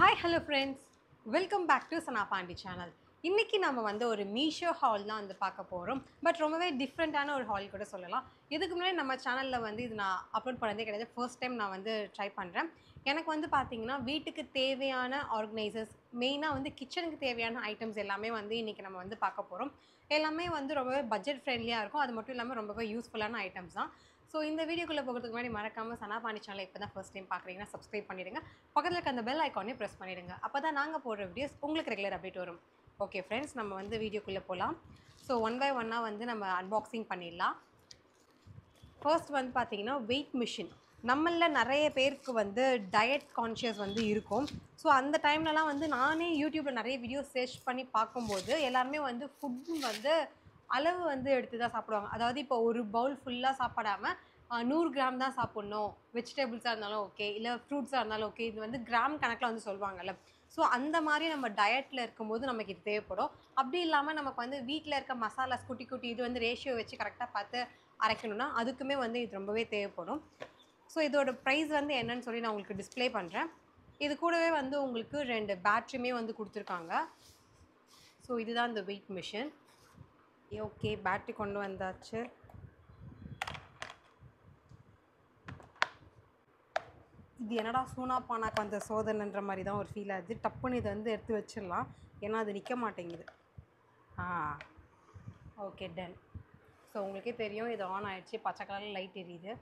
Hi, hello friends. Welcome back to Sana Pandi channel. இன்னைக்கு நம்ம வந்து ஒரு மீஷோ ஹால் தான் வந்து பார்க்க போகிறோம். பட் ரொம்பவே டிஃப்ரெண்ட்டான ஒரு ஹால் கூட சொல்லலாம். இதுக்கு முன்னாடி நம்ம சேனலில் வந்து இது நான் அப்லோட் பண்ணதே கிடையாது. ஃபர்ஸ்ட் டைம் நான் வந்து ட்ரை பண்ணுறேன். எனக்கு வந்து பார்த்தீங்கன்னா வீட்டுக்கு தேவையான ஆர்கனைசர்ஸ், மெயினாக வந்து கிச்சனுக்கு தேவையான ஐட்டம்ஸ் எல்லாமே வந்து இன்றைக்கி நம்ம வந்து பார்க்க போகிறோம். எல்லாமே வந்து ரொம்பவே பட்ஜெட் ஃப்ரெண்ட்லியாக இருக்கும். அது மட்டும் இல்லாமல் ரொம்பவே யூஸ்ஃபுல்லான ஐட்டம்ஸ் தான். ஸோ இந்த வீடியோக்குள்ளே போகிறதுக்கு முன்னாடி மறக்காமல் சனா பாண்டி சேனலை இப்போ தான் ஃபர்ஸ்ட் டைம் பார்க்குறீங்கன்னா சப்ஸ்கிரைப் பண்ணிவிடுங்க. பக்கத்தில் இருக்க அந்த பெல் ஐக்கானையும் ப்ரெஸ் பண்ணிவிடுங்க. அப்போ தான் நாங்கள் போடுற வீடியோஸ் உங்களுக்கு ரெகுலர் அப்டேட் வரும். ஓகே ஃப்ரெண்ட்ஸ், நம்ம வந்து வீடியோக்குள்ளே போகலாம். ஸோ ஒன் பை ஒன்னாக வந்து நம்ம அன்பாக்சிங் பண்ணிடலாம். ஃபர்ஸ்ட் வந்து பார்த்தீங்கன்னா வெயிட் மிஷின். நம்மளில் நிறைய பேருக்கு வந்து டயட் கான்ஷியஸ் வந்து இருக்கும். ஸோ அந்த டைம்லலாம் வந்து நானே யூடியூப்பில் நிறைய வீடியோஸ் சர்ச் பண்ணி பார்க்கும்போது எல்லாருமே வந்து ஃபுட்டு வந்து அளவு வந்து எடுத்து தான் சாப்பிடுவாங்க. அதாவது இப்போ ஒரு பவுல் ஃபுல்லாக சாப்பிடாமல் 100 கிராம் தான் சாப்பிட்ணும். வெஜிடபிள்ஸாக இருந்தாலும் ஓகே, இல்லை ஃப்ரூட்ஸாக இருந்தாலும் ஓகே. இது வந்து கிராம் கணக்கில் வந்து சொல்லுவாங்கல்ல. ஸோ அந்த மாதிரி நம்ம டயட்டில் இருக்கும்போது நமக்கு இது தேவைப்படும். அப்படி இல்லாமல் நமக்கு வந்து வீட்டில் இருக்க மசாலாஸ் குட்டி குட்டி இது வந்து ரேஷியோ வச்சு கரெக்டாக பார்த்து அரைக்கணும்னா அதுக்குமே வந்து இது ரொம்பவே தேவைப்படும். ஸோ இதோட ப்ரைஸ் வந்து என்னன்னு சொல்லி நான் உங்களுக்கு டிஸ்பிளே பண்ணுறேன். இது கூடவே வந்து உங்களுக்கு 2 பேட்ரியுமே வந்து கொடுத்துருக்காங்க. ஸோ இதுதான் இந்த வெயிட் மிஷின். ஓகே, பேட்ரி கொண்டு வந்தாச்சு. இது என்னடா சூனா பானாக்கு வந்த சோதனைன்ற மாதிரி தான் ஒரு ஃபீல் ஆகுது. டப்புன்னு இதை வந்து எடுத்து வச்சிடலாம், ஏன்னா அது நிற்க மாட்டேங்குது. Okay, done. ஸோ உங்களுக்கே தெரியும் இது ஆன் ஆகிடுச்சு, பச்சை கலரில் லைட் எரியுது.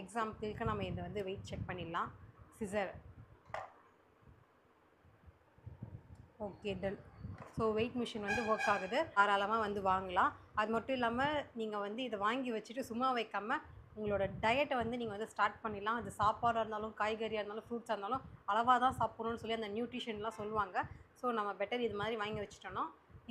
எக்ஸாம்பிளுக்கு நம்ம இதை வந்து வெயிட் செக் பண்ணிடலாம். சிசர். Okay, done. So weight machine வந்து ஒர்க் ஆகுது. தாராளமாக வந்து வாங்கலாம். அது மட்டும் இல்லாமல் நீங்கள் வந்து இதை வாங்கி வச்சுட்டு சும்மா வைக்காமல் உங்களோட டயட்டை வந்து நீங்கள் வந்து ஸ்டார்ட் பண்ணிடலாம். அது சாப்பாடாக இருந்தாலும், காய்கறியாக இருந்தாலும், ஃப்ரூட்ஸாக இருந்தாலும் அளவாக தான் சாப்பிட்ணுன்னு சொல்லி அந்த நியூட்ரிஷன்லாம் சொல்லுவாங்க. ஸோ நம்ம பெட்டர் இது மாதிரி வாங்கி வச்சுட்டோன்னா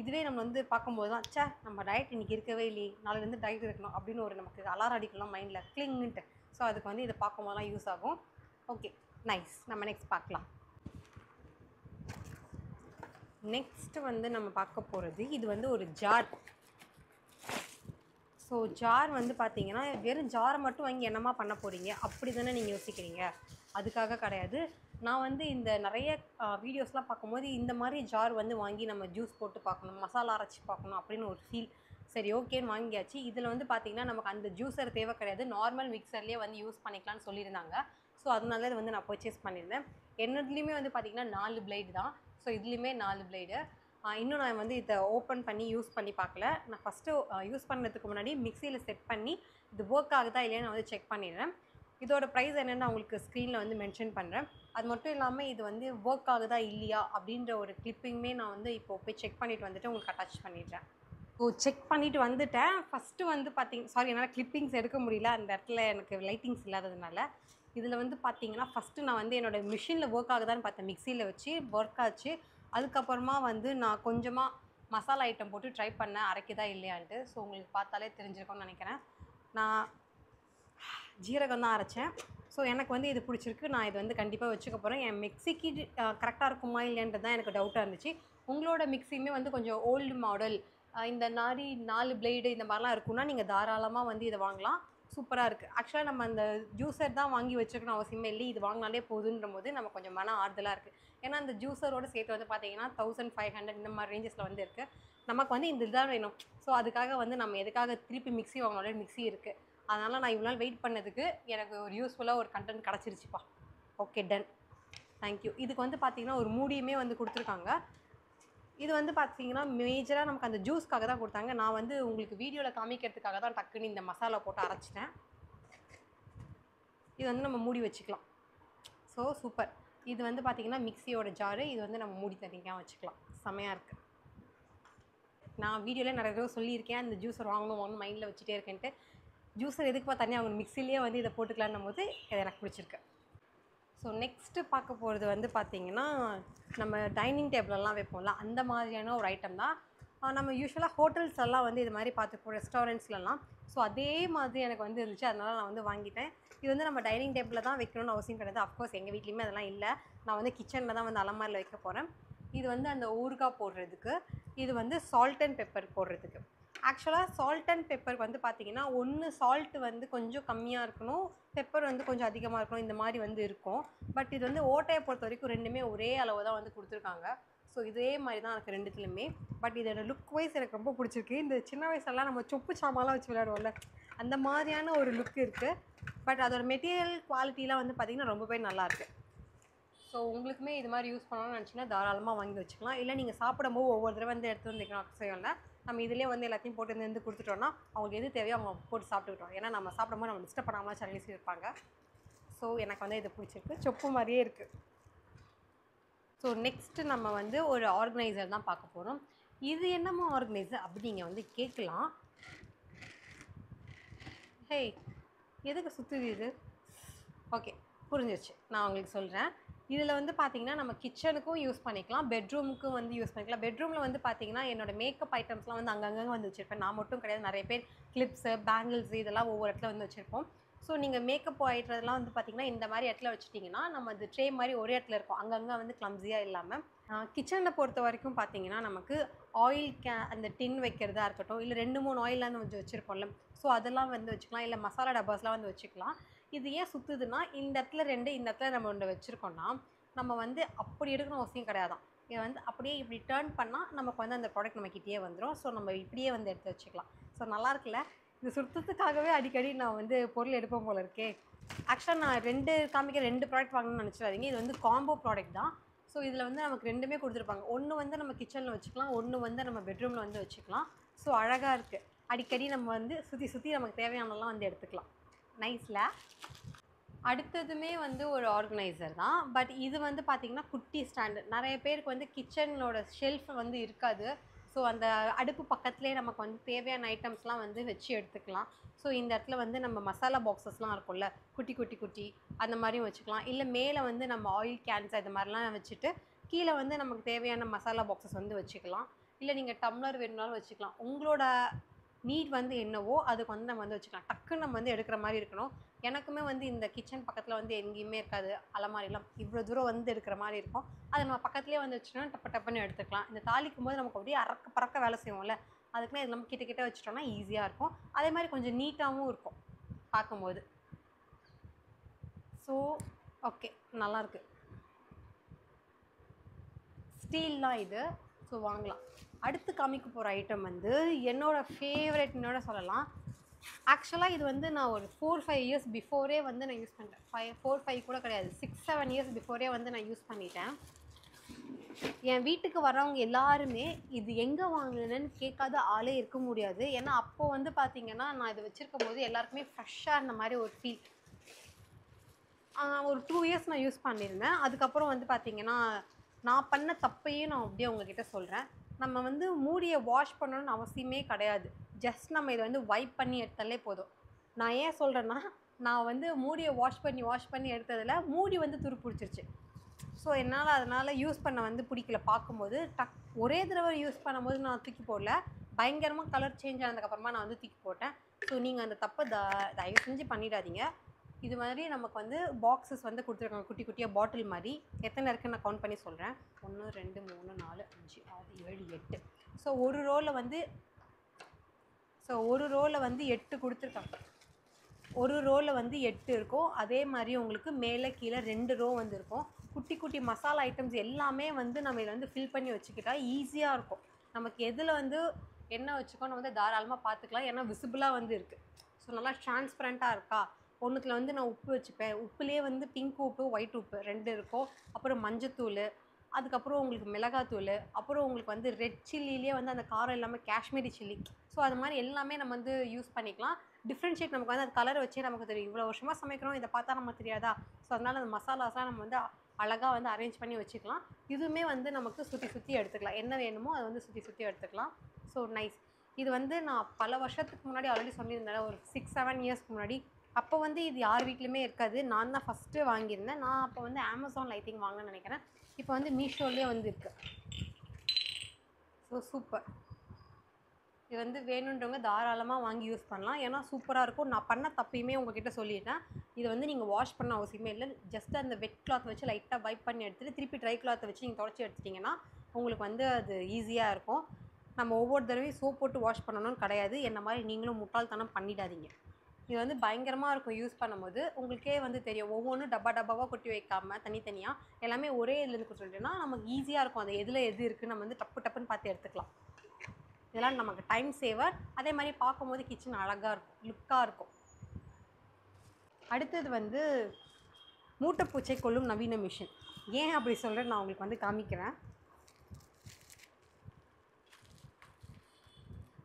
இதுவே நம்ம வந்து பார்க்கும்போது தான் ச்சே நம்ம டயட் இன்றைக்கி இருக்கவே இல்லையே, நாளையிலேருந்து டயட் இருக்கணும் அப்படின்னு ஒரு நமக்கு அலாரம் அடிக்கலாம் மைண்டில் கிளிங்குன்ட்டு. ஸோ அதுக்கு வந்து இதை பார்க்கும்போதெல்லாம் யூஸ் ஆகும். Okay, nice. நம்ம நெக்ஸ்ட் பார்க்கலாம். நெக்ஸ்ட்டு வந்து நம்ம பார்க்க போகிறது இது வந்து ஒரு ஜார். ஸோ ஜார் வந்து பார்த்தீங்கன்னா வெறும் ஜாரை மட்டும் வாங்கி என்னமா பண்ண போகிறீங்க அப்படி தானே நீங்கள் யோசிக்கிறீங்க. அதுக்காக கிடையாது. நான் வந்து இந்த நிறைய வீடியோஸ்லாம் பார்க்கும்போது இந்த மாதிரி ஜார் வந்து வாங்கி நம்ம ஜூஸ் போட்டு பார்க்கணும், மசாலா அரைச்சி பார்க்கணும் அப்படின்னு ஒரு ஃபீல். சரி, ஓகேன்னு வாங்கியாச்சு. இதில் வந்து பார்த்திங்கன்னா நமக்கு அந்த ஜூஸர் தேவை கிடையாது, நார்மல் மிக்சர்லேயே வந்து யூஸ் பண்ணிக்கலாம்னு சொல்லியிருந்தாங்க. ஸோ அதனால இது வந்து நான் பர்ச்சேஸ் பண்ணியிருந்தேன். என்னதுலேயுமே வந்து பார்த்திங்கன்னா 4 பிளேடு தான். ஸோ இதுலேயுமே 4 பிளேடு. இன்னும் நான் வந்து இதை ஓப்பன் பண்ணி யூஸ் பண்ணி பார்க்கல. நான் ஃபஸ்ட்டு யூஸ் பண்ணுறதுக்கு முன்னாடி மிக்சியில் செட் பண்ணி இது ஒர்க் ஆகுதா இல்லையா நான் வந்து செக் பண்ணிடுறேன். இதோட ப்ரைஸ் என்னென்னு உங்களுக்கு ஸ்க்ரீனில் வந்து மென்ஷன் பண்ணுறேன். அது மட்டும் இல்லாமல் இது வந்து ஒர்க் ஆகுதா இல்லையா அப்படின்ற ஒரு கிளிப்பிங்குமே நான் வந்து இப்போ போய் செக் பண்ணிவிட்டு வந்துட்டு உங்களுக்கு அட்டாச் பண்ணிடுறேன். ஸோ செக் பண்ணிவிட்டு வந்துட்டேன். ஃபஸ்ட்டு வந்து சாரி, என்னால் கிளிப்பிங்ஸ் எடுக்க முடியல, அந்த இடத்துல எனக்கு லைட்டிங்ஸ் இல்லாததுனால. இதில் வந்து பார்த்தீங்கன்னா ஃபஸ்ட்டு நான் வந்து என்னோடய மிஷினில் ஒர்க் ஆகுதான்னு பார்த்தேன். மிக்சியில் வச்சு ஒர்க் ஆச்சு. அதுக்கப்புறமா வந்து நான் கொஞ்சமாக மசாலா ஐட்டம் போட்டு ட்ரை பண்ணேன் அரைக்குதா இல்லையான்ட்டு. ஸோ உங்களுக்கு பார்த்தாலே தெரிஞ்சிருக்கும்னு நினைக்கிறேன். நான் ஜீரகம் தான் அரைச்சேன். ஸோ எனக்கு வந்து இது பிடிச்சிருக்கு. நான் இது வந்து கண்டிப்பாக வச்சுக்க போகிறேன். என் மிக்சிக்கு கரெக்டாக இருக்குமா இல்லைன்றது தான் எனக்கு டவுட்டாக இருந்துச்சு. உங்களோட மிக்சியுமே வந்து கொஞ்சம் ஓல்டு மாடல், இந்த மாதிரி 4 பிளேடு இந்த மாதிரிலாம் இருக்குன்னா நீங்கள் தாராளமாக வந்து இதை வாங்கலாம். சூப்பராக இருக்குது. ஆக்சுவலாக நம்ம அந்த ஜூஸர் தான் வாங்கி வச்சுக்கணும் அவசியமே இல்லை. இது வாங்கினாலே போதுன்ற போது நம்ம கொஞ்சம் மன ஆறுதலாக இருக்குது. ஏன்னா அந்த ஜூஸரோடு சேர்த்து வந்து பார்த்தீங்கன்னா 1500 இந்த மாதிரி ரேஞ்சஸில் வந்து இருக்குது. நமக்கு வந்து இந்த இதுதான் வேணும். ஸோ அதுக்காக வந்து நம்ம எதுக்காக திருப்பி மிக்ஸி வாங்கினாலே மிக்ஸி இருக்குது. அதனால் நான் இவ்வளோ நாள் வெயிட் பண்ணதுக்கு எனக்கு ஒரு யூஸ்ஃபுல்லாக ஒரு கண்டென்ட் கிடச்சிருச்சுப்பா. Okay, done. தேங்க்யூ. இதுக்கு வந்து பார்த்திங்கன்னா ஒரு மூடியுமே வந்து கொடுத்துருக்காங்க. இது வந்து பார்த்தீங்கன்னா மேஜராக நமக்கு அந்த ஜூஸ்க்காக தான் கொடுத்தாங்க. நான் வந்து உங்களுக்கு வீடியோவில் காமிக்கிறதுக்காக தான் டக்குன்னு இந்த மசாலா போட்டு அரைச்சிட்டேன். இது வந்து நம்ம மூடி வச்சுக்கலாம். So super. இது வந்து பார்த்திங்கன்னா மிக்சியோட ஜாரு. இது வந்து நம்ம மூடி தனியாக வச்சுக்கலாம். செமையாக இருக்குது. நான் வீடியோவில் நிறைய தடவை சொல்லியிருக்கேன் இந்த ஜூஸர் வாங்கணும் மைண்டில் வச்சுட்டே இருக்கேன்ட்டு. ஜூஸர் எதுக்குப்பா தனியாக அவங்க மிக்சிலேயே வந்து இதை போட்டுக்கலான்னும் போது இது எனக்கு பிடிச்சிருக்கு. ஸோ நெக்ஸ்ட்டு பார்க்க போகிறது வந்து பார்த்திங்கன்னா நம்ம டைனிங் டேபிளெல்லாம் வைப்போம்ல அந்த மாதிரியான ஒரு ஐட்டம் தான். நம்ம யூஸ்வலாக ஹோட்டல்ஸ்லாம் வந்து இது மாதிரி பார்த்துப்போம், ரெஸ்டாரண்ட்ஸ்லலாம். ஸோ அதே மாதிரி எனக்கு வந்து இருந்துச்சு, அதனால் நான் வந்து வாங்கிட்டேன். இது வந்து நம்ம டைனிங் டேபிளில் தான் வைக்கணும்னு அவசியம் கிடையாது. அஃப்கோர்ஸ் எங்கள் வீட்லேயுமே அதெல்லாம் இல்லை. நான் வந்து கிச்சனில் தான் வந்து அலமாரியில் வைக்க போகிறேன். இது வந்து அந்த ஊறுகாய் போடுறதுக்கு, இது வந்து சால்ட் அண்ட் பெப்பர் போடுறதுக்கு. ஆக்சுவலாக சால்ட் அண்ட் பெப்பருக்கு வந்து பார்த்தீங்கன்னா ஒன்று சால்ட் வந்து கொஞ்சம் கம்மியாக இருக்கணும், பெப்பர் வந்து கொஞ்சம் அதிகமாக இருக்கணும், இந்த மாதிரி வந்து இருக்கும். பட் இது வந்து ஓட்டையை பொறுத்த வரைக்கும் ரெண்டுமே ஒரே அளவு தான் வந்து கொடுத்துருக்காங்க. ஸோ இதே மாதிரி தான் எனக்கு ரெண்டுத்துலையுமே. பட் இதோட லுக் வைஸ் எனக்கு ரொம்ப பிடிச்சிருக்கு. இந்த சின்ன வயசுலலாம் நம்ம சொப்பு சாமான்லாம் வச்சு விளையாடுவோம்ல, அந்த மாதிரியான ஒரு லுக் இருக்குது. பட் அதோட மெட்டீரியல் குவாலிட்டிலாம் வந்து பார்த்திங்கன்னா ரொம்பவே நல்லாயிருக்கு. ஸோ உங்களுக்குமே இது மாதிரி யூஸ் பண்ணணும்னு நினச்சிங்கன்னா தாராளமாக வாங்கி வச்சுக்கலாம். இல்லை நீங்கள் சாப்பிடும்போது ஒவ்வொரு தடவை வந்து எடுத்து வந்து வைக்கணும் அவசியம் இல்லை. நம்ம இதிலே வந்து எல்லாத்தையும் போட்டு வந்து கொடுத்துட்டோன்னா அவங்களுக்கு எது தேவையோ அவங்க போட்டு சாப்பிட்டுக்கிட்டோம். ஏன்னா நம்ம சாப்பிடும்போது நம்ம டிஸ்டர்ப் பண்ணாமல் சர்வீஸ் இருப்பாங்க. ஸோ எனக்கு வந்து இது பிடிச்சிருக்கு, சொப்பு மாதிரியே இருக்குது. ஸோ நெக்ஸ்ட்டு நம்ம வந்து ஒரு ஆர்கனைசர் தான் பார்க்க போகிறோம். இது என்னமோ ஆர்கனைசர் அப்படி நீங்கள் வந்து கேட்கலாம். ஹே, எதுக்கு சுற்றுது இது? ஓகே, புரிஞ்சிருச்சு. நான் உங்களுக்கு சொல்கிறேன். இதில் வந்து பார்த்திங்கன்னா நம்ம கிச்சனுக்கும் யூஸ் பண்ணிக்கலாம், பெட்ரூமுக்கும் வந்து யூஸ் பண்ணிக்கலாம். பெட்ரூமில் வந்து பார்த்திங்கன்னா என்னோடய மேக்கப் ஐட்டம்ஸ்லாம் வந்து அங்கங்கே வந்து வச்சுருப்பேன். நான் மட்டும் கிடையாது, நிறைய பேர் கிளிப்ஸு, பேங்கிள்ஸு இதெல்லாம் ஒவ்வொரு இடத்துல வந்து வச்சுருப்போம். ஸோ நீங்கள் மேக்கப் ஆகிட்டதெல்லாம் வந்து பார்த்திங்கன்னா இந்த மாதிரி இடத்துல வச்சுட்டிங்கன்னா நம்ம அது ட்ரே மாதிரி ஒரே இடத்துல இருக்கும், அங்கங்கே வந்து கிளம்ஸியாக இல்லாமல். கிச்சனில் பொறுத்த வரைக்கும் பார்த்திங்கன்னா நமக்கு ஆயில் அந்த டின் வைக்கிறதா இருக்கட்டும், இல்லை 2-3 ஆயில்லாம் வந்து வச்சுருப்போம்ல, ஸோ அதெல்லாம் வந்து வச்சுக்கலாம். இல்லை மசாலா டப்பாஸ்லாம் வந்து வச்சுக்கலாம். இது ஏன் சுற்றுதுன்னா இந்த இடத்துல 2 இந்த இடத்துல நம்ம ஒன்று வச்சுருக்கோன்னா நம்ம வந்து அப்படி எடுக்கணும் அவசியம் கிடையாதான். இதை வந்து அப்படியே இப்படி டேர்ன் பண்ணால் நமக்கு வந்து அந்த ப்ராடக்ட் நம்மக்கிட்டே வந்துடும். ஸோ நம்ம இப்படியே வந்து எடுத்து வச்சுக்கலாம். ஸோ நல்லா இருக்குல்ல? இது சுத்தத்துக்காகவே அடிக்கடி நான் வந்து பொருள் எடுப்பேன் போல இருக்கே. ஆக்சுவலாக நான் 2 ப்ராடக்ட் வாங்கணும்னு நினச்சிடாதீங்க. இது வந்து காம்போ ப்ராடக்ட் தான். ஸோ இதில் வந்து நமக்கு 2மே கொடுத்துருப்பாங்க. ஒன்று வந்து நம்ம கிச்சனில் வச்சுக்கலாம், ஒன்று வந்து நம்ம பெட்ரூமில் வந்து வச்சுக்கலாம். ஸோ அழகாக இருக்குது. அடிக்கடி நம்ம வந்து சுற்றி நமக்கு தேவையானலாம் வந்து எடுத்துக்கலாம். நைஸில். அடுத்ததுமே வந்து ஒரு ஆர்கனைசர் தான். பட் இது வந்து பார்த்திங்கன்னா குட்டி ஸ்டாண்டு. நிறைய பேருக்கு வந்து கிச்சனோட ஷெல்ஃப் வந்து இருக்காது. ஸோ அந்த அடுப்பு பக்கத்துலேயே நமக்கு வந்து தேவையான ஐட்டம்ஸ்லாம் வந்து வச்சு எடுத்துக்கலாம். ஸோ இந்த இடத்துல வந்து நம்ம மசாலா பாக்ஸஸ்லாம் இருக்கும்ல, குட்டி அந்த மாதிரியும் வச்சுக்கலாம். இல்லை மேலே வந்து நம்ம ஆயில் கேன்ஸ் அது மாதிரிலாம் வச்சுட்டு கீழே வந்து நமக்கு தேவையான மசாலா பாக்ஸஸ் வந்து வச்சுக்கலாம். இல்லை நீங்கள் டம்ளர் வேணுனாலும் வச்சுக்கலாம். உங்களோட நீட் வந்து என்னவோ அதுக்கு வந்து நம்ம வந்து வச்சுக்கலாம். டக்குன்னு நம்ம வந்து எடுக்கிற மாதிரி இருக்கணும். எனக்குமே வந்து இந்த கிச்சன் பக்கத்தில் வந்து எங்கேயுமே இருக்காது அலமாரிலாம், இவ்வளோ தூரம் வந்து எடுக்கிற மாதிரி இருக்கும். அதை நம்ம பக்கத்துலேயே வந்து வச்சுட்டோம்னா டப்புன்னு எடுத்துக்கலாம். இந்த தாளிக்கும் போது நமக்கு அப்படியே பறக்க வேலை செய்வோம்ல, அதுக்குன்னு இது நம்ம கிட்ட வச்சுட்டோம்னா ஈஸியாக இருக்கும். அதே மாதிரி கொஞ்சம் நீட்டாகவும் இருக்கும் பார்க்கும்போது. ஸோ ஓகே, நல்லாயிருக்கு. ஸ்டீல் தான் இது. ஸோ வாங்கலாம். அடுத்து காமிக்க போகிற ஐட்டம் வந்து என்னோடய ஃபேவரெட்னோட சொல்லலாம். ஆக்சுவலாக இது வந்து நான் ஒரு 4-5 இயர்ஸ் பிஃபோரே வந்து நான் யூஸ் பண்ணிட்டேன். 4-5 கூட கிடையாது, 6-7 இயர்ஸ் பிஃபோரே வந்து நான் யூஸ் பண்ணிட்டேன். என் வீட்டுக்கு வரவங்க எல்லாருமே இது எங்கே வாங்கினேன்னு கேட்காத ஆளே இருக்க முடியாது. ஏன்னா அப்போது வந்து பார்த்திங்கன்னா நான் இதை வச்சுருக்கும் போது எல்லாருக்குமே ஃப்ரெஷ்ஷாக இருந்த மாதிரி ஒரு ஃபீல். ஒரு 2 இயர்ஸ் நான் யூஸ் பண்ணியிருந்தேன். அதுக்கப்புறம் வந்து பார்த்திங்கன்னா நான் பண்ண தப்பையும் நான் அப்படியே உங்ககிட்ட சொல்கிறேன். நம்ம வந்து மூடியை வாஷ் பண்ணணும்னு அவசியமே கிடையாது. ஜஸ்ட் நம்ம இதை வந்து வைப் பண்ணி எடுத்தாலே போதும். நான் ஏன் சொல்கிறேன்னா, நான் வந்து மூடியை வாஷ் பண்ணி எடுத்ததில் மூடி வந்து துரு பிடிச்சிருச்சு. ஸோ என்னால் அதனால் யூஸ் பண்ண வந்து பிடிக்கல. பார்க்கும்போது ஒரே தடவை யூஸ் பண்ணும்போது நான் தூக்கி போடல, பயங்கரமாக கலர் சேஞ்ச் ஆனதுக்கப்புறமா நான் வந்து தூக்கி போட்டேன். ஸோ நீங்கள் அந்த தப்பை தயவு செஞ்சு பண்ணிடாதீங்க. இது மாதிரி நமக்கு வந்து பாக்ஸஸ் வந்து கொடுத்துருக்காங்க, குட்டியாக பாட்டில் மாதிரி. எத்தனை இருக்குன்னு நான் கவுண்ட் பண்ணி சொல்கிறேன். 1 2 3 4 5 6 7 8. ஸோ ஒரு ரோவில் வந்து 8 கொடுத்துருக்காங்க. ஒரு ரோவில் வந்து 8 இருக்கும். அதே மாதிரி உங்களுக்கு மேலே கீழே 2 ரோ வந்து இருக்கும். குட்டி மசாலா ஐட்டம்ஸ் எல்லாமே வந்து நம்ம இதில் வந்து ஃபில் பண்ணி வச்சுக்கிட்டா ஈஸியாக இருக்கும். நமக்கு எதில் வந்து என்ன வச்சுக்கோ நம்ம வந்து தாராளமாக பார்த்துக்கலாம். ஏன்னா விசிபிளாக வந்து இருக்குது. ஸோ நல்லா டிரான்ஸ்பரண்ட்டாக இருக்கா. ஒன்றுத்தில் வந்து நான் உப்பு வச்சுப்பேன். உப்புலேயே வந்து பிங்க் உப்பு, ஒயிட் உப்பு 2 இருக்கும். அப்புறம் மஞ்சத்தூள், அதுக்கப்புறம் உங்களுக்கு மிளகாத்தூள், அப்புறம் உங்களுக்கு வந்து ரெட் சில்லிலேயே வந்து அந்த காரம் இல்லாமல் காஷ்மீரி சில்லி. ஸோ அது மாதிரி எல்லாமே நம்ம வந்து யூஸ் பண்ணிக்கலாம். டிஃப்ரென்ஷியேட் நமக்கு வந்து அந்த கலர் வச்சே நமக்கு தெரியும். இவ்வளோ வருஷமாக சமைக்கிறோம், இதை பார்த்தா நமக்கு தெரியாதா? ஸோ அதனால் அந்த மசாலாஸ்லாம் நம்ம வந்து அழகாக வந்து அரேஞ்ச் பண்ணி வச்சுக்கலாம். இதுவுமே வந்து நமக்கு சுற்றி எடுத்துக்கலாம். என்ன வேணுமோ அதை வந்து சுற்றி எடுத்துக்கலாம். So nice. இது வந்து நான் பல வருஷத்துக்கு முன்னாடி ஆல்ரெடி சொல்லியிருந்தேன், ஒரு 6-7 இயர்ஸ்க்கு முன்னாடி. அப்போ வந்து இது யார் வீட்லையுமே இருக்காது. நான் தான் ஃபஸ்ட்டு வாங்கியிருந்தேன். நான் அப்போ வந்து அமேசானில் ஐ திங்க் வாங்கினேன்னு நினைக்கிறேன். இப்போ வந்து மீஷோலேயே வந்து இருக்குது. So super. இது வந்து வேணுன்றவங்க தாராளமாக வாங்கி யூஸ் பண்ணலாம். ஏன்னா சூப்பராக இருக்கும். நான் பண்ண தப்பையுமே உங்ககிட்ட சொல்லிட்டேன். இதை வந்து நீங்கள் வாஷ் பண்ண அவசியமே இல்லை. ஜஸ்ட் அந்த வெட் கிளாத் வச்சு லைட்டாக வைப் பண்ணி எடுத்துகிட்டு திருப்பி ட்ரை கிளாத்தை வச்சு நீங்கள் துடைச்சி எடுத்துட்டிங்கன்னா உங்களுக்கு வந்து அது ஈஸியாக இருக்கும். நம்ம ஒவ்வொரு தடவையும் சோப் போட்டு வாஷ் பண்ணணும்னு கிடையாது. என்ன மாதிரி நீங்களும் முட்டாள்தனம் பண்ணிடாதீங்க. இது வந்து பயங்கரமாக இருக்கும் யூஸ் பண்ணும்போது. உங்களுக்கே வந்து தெரியும். ஒவ்வொன்றும் டப்பா டப்பாவாக கொட்டி வைக்காமல் தனித்தனியாக எல்லாமே ஒரே இதுலேருந்து கொடுத்துட்டோம்னா நமக்கு ஈஸியாக இருக்கும். அது எதில் எது இருக்குன்னு நம்ம வந்து டப்பு டப்புன்னு பார்த்து எடுத்துக்கலாம். இதெல்லாம் நமக்கு டைம் சேவர். அதே மாதிரி பார்க்கும்போது கிச்சன் அழகாக இருக்கும், லுக்காக இருக்கும். அடுத்தது வந்து மூட்டைப்பூச்சை கொல்லும் நவீன மிஷின். ஏன் அப்படி சொல்கிறேன் நான் உங்களுக்கு வந்து காமிக்கிறேன்.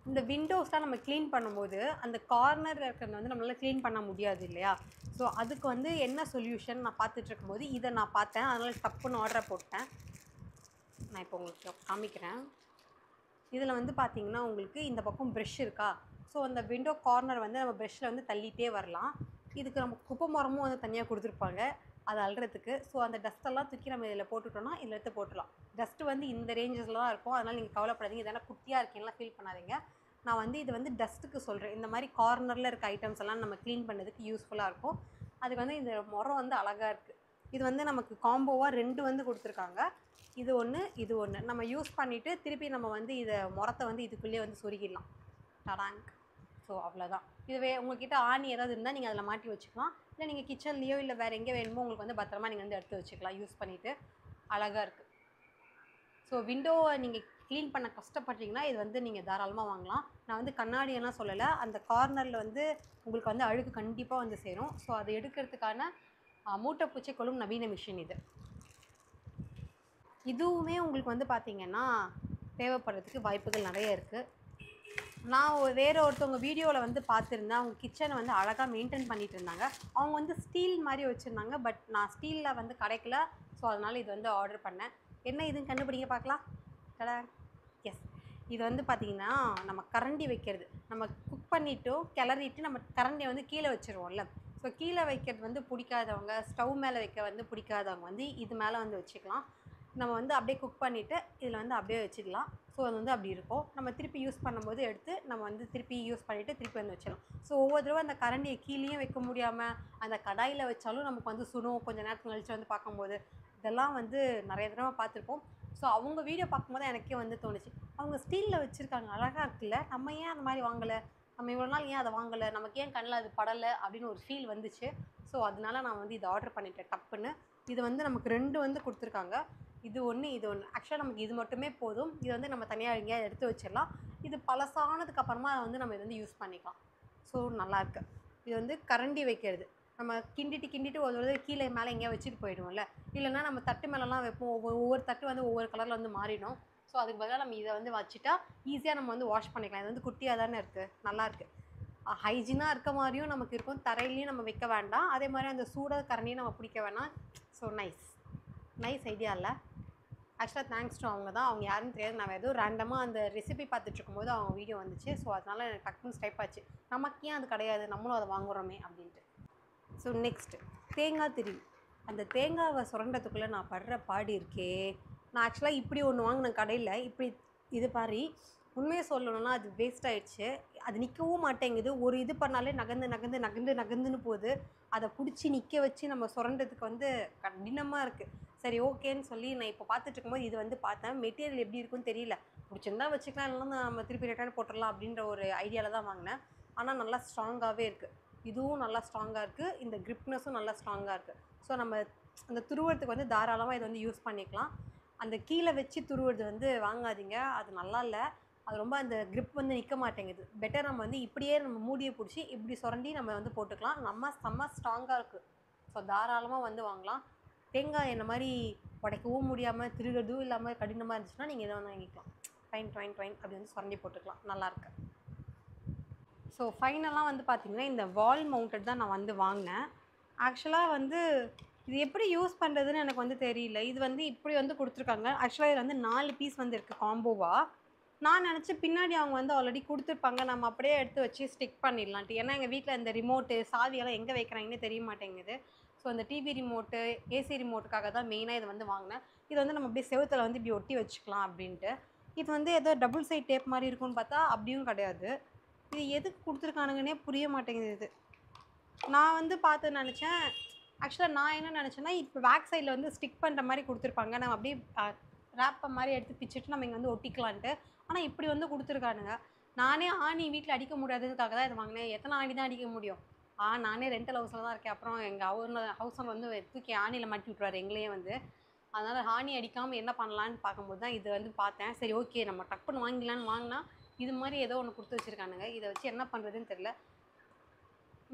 இந்த விண்டோஸ்லாம் நம்ம க்ளீன் பண்ணும்போது அந்த கார்னர் இருக்கிறத வந்து நம்மளால் க்ளீன் பண்ண முடியாது இல்லையா? ஸோ அதுக்கு வந்து என்ன சொல்யூஷன் நான் பார்த்துட்டு இருக்கும்போது இதை நான் பார்த்தேன். அதனால் டப்புன்னு ஆர்டரை போட்டேன். நான் இப்போ உங்களுக்கு காமிக்கிறேன். இதில் வந்து பார்த்திங்கன்னா உங்களுக்கு இந்த பக்கம் ப்ரெஷ் இருக்கா? ஸோ அந்த விண்டோ கார்னர் வந்து நம்ம ப்ரெஷ்ஷில் வந்து தள்ளிகிட்டே வரலாம். இதுக்கு நம்ம குப்பை மரமும் வந்து தனியாக கொடுத்துருப்பாங்க அது அள்ளுறதுக்கு. ஸோ அந்த டஸ்ட்டெல்லாம் தூக்கி நம்ம இதில் போட்டுட்டோம்னா இதில் எடுத்து போட்டுடலாம். டஸ்ட்டு வந்து இந்த ரேஞ்சஸில் தான் இருக்கும். அதனால் நீங்கள் கவலைப்படாதீங்க. இதெல்லாம் குட்டியாக இருக்கீங்களா ஃபீல் பண்ணாதீங்க. நான் வந்து இது வந்து டஸ்ட்டுக்கு சொல்கிறேன். இந்த மாதிரி கார்னரில் இருக்க ஐட்டம்ஸ் எல்லாம் நம்ம க்ளீன் பண்ணதுக்கு யூஸ்ஃபுல்லாக இருக்கும். அதுக்கு வந்து இந்த முறம் வந்து அழகாக இருக்குது. இது வந்து நமக்கு காம்போவாக 2 வந்து கொடுத்துருக்காங்க. இது ஒன்று, இது ஒன்று. நம்ம யூஸ் பண்ணிவிட்டு திருப்பி நம்ம வந்து இதை முறத்தை வந்து இதுக்குள்ளேயே வந்து சொருகிடலாம். டடாங்க். ஸோ அவ்வளோதான். இதுவே உங்கள்கிட்ட ஆணி ஏதாவது இருந்தால் நீங்கள் அதில் மாட்டி வச்சுக்கலாம். இல்லை நீங்கள் கிச்சன்லேயோ இல்லை வேறு எங்கே வேணுமோ உங்களுக்கு வந்து பத்திரமா நீங்கள் வந்து எடுத்து வச்சுக்கலாம். யூஸ் பண்ணிவிட்டு அழகாக இருக்குது. ஸோ விண்டோவை நீங்கள் க்ளீன் பண்ண கஷ்டப்பட்டீங்கன்னா இது வந்து நீங்கள் தாராளமாக வாங்கலாம். நான் வந்து கண்ணாடியெல்லாம் சொல்லலை. அந்த கார்னரில் வந்து உங்களுக்கு வந்து அழுக்கு கண்டிப்பாக வந்து சேரும். ஸோ அதை எடுக்கிறதுக்கான மூட்டைப்பூச்சை கொல்லும் நவீன மிஷின் இது. இதுவுமே உங்களுக்கு வந்து பார்த்திங்கன்னா தேவைப்படுறதுக்கு வாய்ப்புகள் நிறைய இருக்குது. நான் வேறு ஒருத்தவங்க வீடியோவில் வந்து பார்த்துருந்தேன். அவங்க கிச்சனை வந்து அழகாக மெயின்டைன் பண்ணிகிட்டு இருந்தாங்க. அவங்க வந்து ஸ்டீல் மாதிரி வச்சுருந்தாங்க. பட் நான் ஸ்டீலில் வந்து கிடைக்கல. ஸோ அதனால் இது வந்து ஆர்டர் பண்ணேன். என்ன இதுன்னு கண்டுபிடிங்க பார்க்கலாம். கடை எஸ். இது வந்து பார்த்திங்கன்னா நம்ம கரண்டி வைக்கிறது. நம்ம குக் பண்ணிவிட்டு கிளறிட்டு நம்ம கரண்டியை வந்து கீழே வச்சுருவோம்ல. ஸோ கீழே வைக்கிறது வந்து பிடிக்காதவங்க, ஸ்டவ் மேலே வைக்க வந்து பிடிக்காதவங்க வந்து இது மேலே வந்து வச்சுக்கலாம். நம்ம வந்து அப்படியே குக் பண்ணிவிட்டு இதில் வந்து அப்படியே வச்சிடலாம். ஸோ அது வந்து அப்படி இருக்கும். நம்ம திருப்பி யூஸ் பண்ணும்போது எடுத்து நம்ம வந்து திருப்பி யூஸ் பண்ணிவிட்டு திருப்பி வந்து வச்சிடலாம். ஸோ ஒவ்வொரு தடவை அந்த கரண்டியை கீழேயும் வைக்க முடியாமல் அந்த கடாயில் வச்சாலும் நமக்கு வந்து சுடும். கொஞ்சம் நேரத்துக்கு கழிச்சு வந்து பார்க்கும்போது இதெல்லாம் வந்து நிறைய தடவை பார்த்துருப்போம். ஸோ அவங்க வீடியோ பார்க்கும்போது எனக்கே வந்து தோணுச்சு, அவங்க ஸ்டீலில் வச்சுருக்காங்க, அழகாக இருக்குல்ல, நம்ம ஏன் அந்த மாதிரி வாங்கலை, நம்ம இவ்வளோ நாள் ஏன் அதை வாங்கலை, நமக்கு ஏன் கண்ணில் அது படலை அப்படின்னு ஒரு ஃபீல் வந்துச்சு. ஸோ அதனால நான் வந்து இதை ஆர்டர் பண்ணிட்டேன் டப்புன்னு. இது வந்து நமக்கு 2 வந்து கொடுத்துருக்காங்க. இது ஒன்று, இது ஒன்று. ஆக்சுவலாக நமக்கு இது மட்டுமே போதும். இது வந்து நம்ம தனியாக எங்கேயாவது எடுத்து வச்சிடலாம். இது பழசானதுக்கு அப்புறமா அதை வந்து நம்ம இது வந்து யூஸ் பண்ணிக்கலாம். ஸோ நல்லாயிருக்கு. இது வந்து கரண்டி வைக்கிறது. நம்ம கிண்டிட்டு ஒரு தடவை கீழே மேலே எங்கேயா வச்சுட்டு போயிடுவோம்ல. இல்லைன்னா நம்ம தட்டு மேலெலாம் வைப்போம். ஒவ்வொரு தட்டு வந்து ஒவ்வொரு கலரில் வந்து மாறிடும். ஸோ அதுக்கு பதிலாக நம்ம இதை வந்து வச்சுட்டா ஈஸியாக நம்ம வந்து வாஷ் பண்ணிக்கலாம். இது வந்து குட்டியாக தானே இருக்குது, நல்லாயிருக்கு. ஹைஜீனாக இருக்க மாதிரியும் நமக்கு இருக்கும். தரையிலையும் நம்ம வைக்க வேண்டாம். அதே மாதிரி அந்த சூடாக கரண்டியும் நம்ம பிடிக்க வேணாம். ஸோ நைஸ் ஐடியா இல்லை. ஆக்சுவலாக தேங்க்ஸ் டு அவங்க தான். அவங்க யாருன்னு தெரியாது. நான் ஏதோ ரேண்டமாக அந்த ரெசிபி பார்த்துட்டு இருக்கும்போது அவங்க வீடியோ வந்துச்சு. ஸோ அதனால் எனக்கு டக்குன்னு ஸ்டைப் ஆச்சு, நமக்கு ஏன் அது கிடையாது, நம்மளும் அதை வாங்குகிறோமே அப்படின்ட்டு. ஸோ நெக்ஸ்ட்டு தேங்காய் திருவி. அந்த தேங்காவை சுரண்டத்துக்குள்ளே நான் படுற பாடு இருக்கே. நான் ஆக்சுவலாக இப்படி ஒன்று வாங்கினேன் கடையில். இப்படி இது மாதிரி உண்மையை சொல்லணும்னா அது வேஸ்ட் ஆகிடுச்சு. அது நிற்கவும் மாட்டேங்குது. ஒரு இது பண்ணாலே நகர்ந்துன்னு போகுது. அதை பிடிச்சி நிற்க வச்சு நம்ம சுரண்டதுக்கு வந்து கடினமாக இருக்குது. சரி ஓகேன்னு சொல்லி நான் இப்போ பார்த்துட்டு இருக்கும்போது இது வந்து பார்த்தேன். மெட்டீரியல் எப்படி இருக்குன்னு தெரியல. பிடிச்சிருந்தா வச்சுக்கலாம், இல்லைன்னா நம்ம திருப்பி ரிட்டர்ன் போட்டுடலாம் அப்படின்ற ஒரு ஐடியாவில் தான் வாங்கினேன். ஆனால் நல்லா ஸ்ட்ராங்காகவே இருக்குது. இதுவும் நல்லா ஸ்ட்ராங்காக இருக்குது. இந்த கிரிப்னஸும் நல்லா ஸ்ட்ராங்காக இருக்குது. ஸோ நம்ம அந்த துருவறதுக்கு வந்து தாராளமாக இதை வந்து யூஸ் பண்ணிக்கலாம். அந்த கீழே வச்சு துருவுறது வந்து வாங்காதீங்க, அது நல்லா இல்லை. அது ரொம்ப அந்த கிரிப் வந்து நிற்க மாட்டேங்குது. பெட்டர் நம்ம வந்து இப்படியே நம்ம மூடியை பிடிச்சி இப்படி சுரண்டி நம்ம வந்து போட்டுக்கலாம். செம்ம ஸ்ட்ராங்காக இருக்குது. ஸோ தாராளமாக வந்து வாங்கலாம். தேங்காய் என்ன மாதிரி உடைக்கவும் முடியாமல் திருகிறதும் இல்லாமல் கடினமாக இருந்துச்சுன்னா நீங்கள் இதை வந்து வாங்கிக்கலாம். ட்வைன் அப்படி வந்து சுரண்டி போட்டுக்கலாம். நல்லாயிருக்கு. ஸோ ஃபைனலாக வந்து பார்த்திங்கன்னா இந்த வால் மவுண்டட் தான் நான் வந்து வாங்கினேன். ஆக்சுவலாக வந்து இது எப்படி யூஸ் பண்ணுறதுன்னு எனக்கு வந்து தெரியல. இது வந்து இப்படி வந்து கொடுத்துருக்காங்க. ஆக்சுவலாக இது வந்து 4 பீஸ் வந்து இருக்குது காம்போவாக. நான் நினச்சேன் பின்னாடி அவங்க வந்து ஆல்ரெடி கொடுத்துருப்பாங்க, நம்ம அப்படியே எடுத்து வச்சு ஸ்டிக் பண்ணிடலான்ட்டு. ஏன்னா எங்கள் வீட்டில் இந்த ரிமோட்டு சாவியெல்லாம் எங்கே வைக்கிறாங்கன்னு தெரிய மாட்டேங்குது. ஸோ அந்த டிவி ரிமோட்டு, ஏசி ரிமோட்டுக்காக தான் மெயினாக இது வந்து வாங்கினேன். இது வந்து நம்ம அப்படியே செவுத்தில் வந்து இப்படி ஒட்டி வச்சுக்கலாம் அப்படின்ட்டு. இது வந்து ஏதோ டபுள் சைட் டேப் மாதிரி இருக்குன்னு பார்த்தா அப்படியும் கிடையாது. இது எதுக்கு கொடுத்துருக்கானுங்கன்னே புரிய மாட்டேங்குது. இது நான் வந்து பார்த்து நினச்சேன். ஆக்சுவலாக நான் என்ன நினச்சேன்னா இப்போ பேக் சைடில் வந்து ஸ்டிக் பண்ணுற மாதிரி கொடுத்துருப்பாங்க. நம்ம அப்படியே ரேப்பை மாதிரி எடுத்து பிச்சுட்டு நம்ம இங்கே வந்து ஒட்டிக்கலான்ட்டு. ஆனால் இப்படி வந்து கொடுத்துருக்கானுங்க. நானே ஆணி வீட்டில் அடிக்க முடியாததுக்காக தான் இதை வாங்கினேன். எத்தனை ஆணி தான் அடிக்க முடியும்? நானே ரெண்டல் ஹவுஸில் தான் இருக்கேன். அப்புறம் எங்கள் ஹவுஸ் ஓனர் வந்து தூக்கி ஆணியில் மாட்டி விட்ருவாரு எங்களையே வந்து. அதனால் ஆணி அடிக்காமல் என்ன பண்ணலான்னு பார்க்கும்போது தான் இது வந்து பார்த்தேன். சரி ஓகே நம்ம டப்புன்னு வாங்கிக்கலான்னு வாங்கினா இது மாதிரி ஏதோ ஒன்று கொடுத்து வச்சுருக்கானுங்க. இதை வச்சு என்ன பண்ணுறதுன்னு தெரில.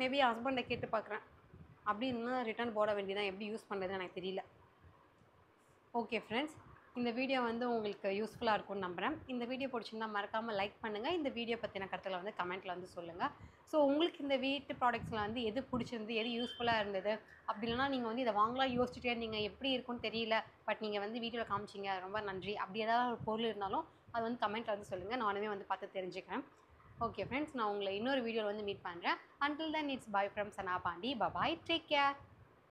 மேபி என் ஹஸ்பண்டை கேட்டு பார்க்குறேன். அப்படி இல்லைன்னா ரிட்டர்ன் போட வேண்டியதான். எப்படி யூஸ் பண்ணுறதுன்னு எனக்கு தெரியல. ஓகே ஃப்ரெண்ட்ஸ், இந்த வீடியோ வந்து உங்களுக்கு யூஸ்ஃபுல்லாக இருக்கும்னு நம்புகிறேன். இந்த வீடியோ பிடிச்சிருந்தா மறக்காமல் லைக் பண்ணுங்கள். இந்த வீடியோ பற்றின கருத்துக்களை வந்து கமெண்ட்டில் வந்து சொல்லுங்கள். ஸோ உங்களுக்கு இந்த வீட்டு ப்ராடக்ட்ஸில் வந்து எது பிடிச்சிருந்து, எது யூஸ்ஃபுல்லாக இருந்தது, அப்படி இல்லைனா நீங்கள் வந்து இதை வாங்கலாம் யோசிச்சுட்டே இருந்தீங்க, எப்படி இருக்குன்னு தெரியல, பட் நீங்கள் வந்து வீடியோவில் காமிச்சிங்க, ரொம்ப நன்றி, அப்படி ஏதாவது ஒரு பொருள் இருந்தாலும் அது வந்து கமெண்ட்டில் வந்து சொல்லுங்கள். நானுமே வந்து பார்த்து தெரிஞ்சுக்கிறேன். ஓகே ஃப்ரெண்ட்ஸ், நான் உங்களை இன்னொரு வீடியோவில் வந்து மீட் பண்ணுறேன். Until then, it's bye from Sana Pandi. Bye bye. Take care.